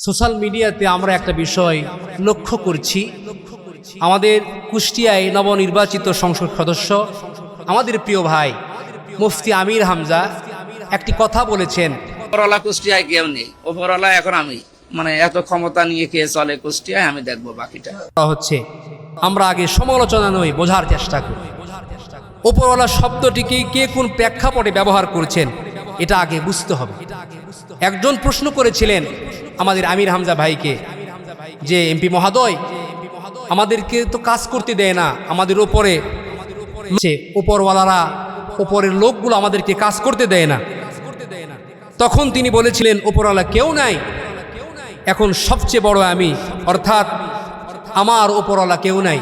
Social মিডিয়াতে আমরা একটা বিষয় লক্ষ্য করছি। আমাদের কুষ্টিয়ায় নবনির্বাচিত সংসদ সদস্য আমাদের প্রিয় ভাই মুফতি আমির হামজা একটি কথা বলেছেন। ওপরওয়ালা কুষ্টিয়ায় কেউ নেই, ওপরওয়ালা এখন আমি, মানে এত ক্ষমতা নিয়ে কে চলে কুষ্টিয়ায়, আমি দেখবো বাকিটা হচ্ছে। আমরা আগে সমালোচনা নয়, বোঝার চেষ্টা করি ওপরওয়ালা শব্দটিকে কে কোন প্রেক্ষাপটে ব্যবহার করছেন এটা আগে বুঝতে হবে। একজন প্রশ্ন করেছিলেন আমাদের আমির হামজা ভাইকে যে এমপি মহোদয়, আমাদেরকে তো কাজ করতে দেয় না, আমাদের ওপরে ওপরওয়ালারা, ওপরের লোকগুলো আমাদেরকে কাজ করতে দেয় না। তখন তিনি বলেছিলেন ওপরওয়ালা কেউ নাই, এখন সবচেয়ে বড় আমি, অর্থাৎ আমার ওপরওয়ালা কেউ নাই।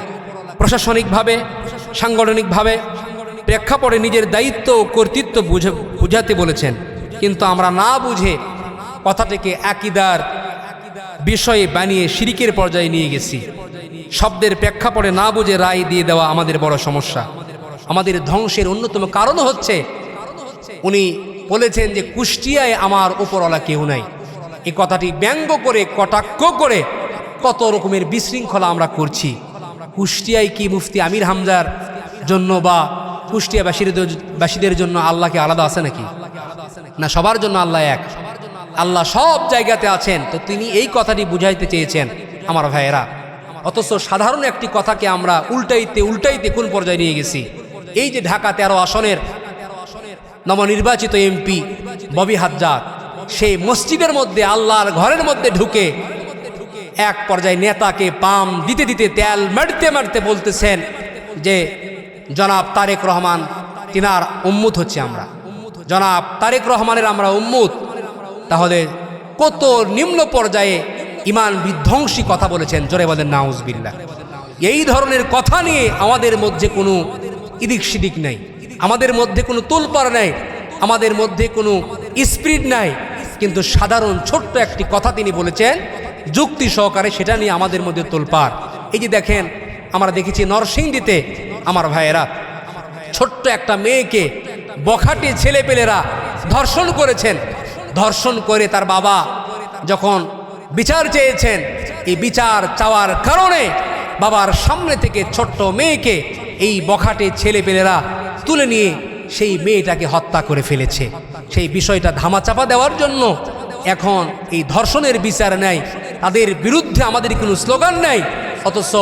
প্রশাসনিকভাবে, সাংগঠনিকভাবে প্রেক্ষাপটে নিজের দায়িত্ব ও কর্তৃত্ব বুঝাতে বলেছেন, কিন্তু আমরা না বুঝে কথাটিকে আকীদার বিষয়ে বানিয়ে শিরকের পর্যায়ে নিয়ে গেছি। শব্দের প্রেক্ষাপটে না বুঝে রায় দিয়ে দেওয়া আমাদের বড় সমস্যা। আমাদের ধ্বংসের অন্যতম কারণ হচ্ছে, উনি বলেছেন যে কুষ্টিয়ায় আমার উপরওয়ালা কেউ নাই। এই কথাটি ব্যঙ্গ করে, কটাক্ষ করে কত রকমের বিশৃঙ্খলা আমরা করছি। কুষ্টিয়ায় কি মুফতি আমির হামজার জন্য বা কুষ্টিয়াবাসীদের জন্য আল্লাহকে আলাদা আছে নাকি? না, সবার জন্য আল্লাহ এক। আল্লাহ সব জায়গাতে আছেন। তো তিনি এই কথাটি বুঝাইতে চেয়েছেন আমার ভাইয়েরা। অথচ সাধারণ একটি কথাকে আমরা উল্টাইতে কোন পর্যায়ে নিয়ে গেছি। এই যে ঢাকা 13 আসনের নবনির্বাচিত এমপি ববি হাজ্জাদ, সেই মসজিদের মধ্যে, আল্লাহর ঘরের মধ্যে ঢুকে এক পর্যায়ে নেতাকে পাম দিতে দিতে, তেল মারতে বলতেছেন যে জনাব তারেক রহমান তিনার উম্মত হচ্ছে আমরা, জনাব তারেক রহমানের আমরা উম্মত। তাহলে কত নিম্ন পর্যায়ে ইমান বিধ্বংসী কথা বলেছেন, জোরে বলেন নাউজুবিল্লাহ। এই ধরনের কথা নিয়ে আমাদের মধ্যে কোনো ইদিক সিদিক নাই, আমাদের মধ্যে কোনো তোলপাড় নাই, আমাদের মধ্যে কোনো স্পিরিট নাই, কিন্তু সাধারণ ছোট্ট একটি কথা তিনি বলেছেন যুক্তি সহকারে, সেটা নিয়ে আমাদের মধ্যে তোলপাড়। এই যে দেখেন, আমরা দেখেছি নরসিংদীতে আমার ভাইয়েরা ছোট্ট একটা মেয়েকে বখাটে ছেলেপেলেরা ধর্ষণ করেছেন। ধর্ষণ করে তার বাবা যখন বিচার চেয়েছেন, এই বিচার চাওয়ার কারণে বাবার সামনে থেকে ছোট্ট মেয়েকে এই বখাটে ছেলেপেলেরা তুলে নিয়ে সেই মেয়েটাকে হত্যা করে ফেলেছে। সেই বিষয়টা ধামাচাপা দেওয়ার জন্য এখন এই ধর্ষণের বিচার নেই, তাদের বিরুদ্ধে আমাদের কোনো স্লোগান নাই। অথচ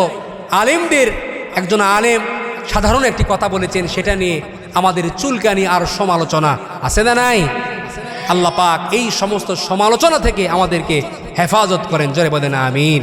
আলেমদের একজন আলেম সাধারণ একটি কথা বলেছেন, সেটা নিয়ে আমাদের চুলকানি আর সমালোচনা আছে না নাই? আল্লাহ পাক এই সমস্ত সমালোচনা থেকে আমাদেরকে হেফাজত করেন, জোরে বলেন আমিন।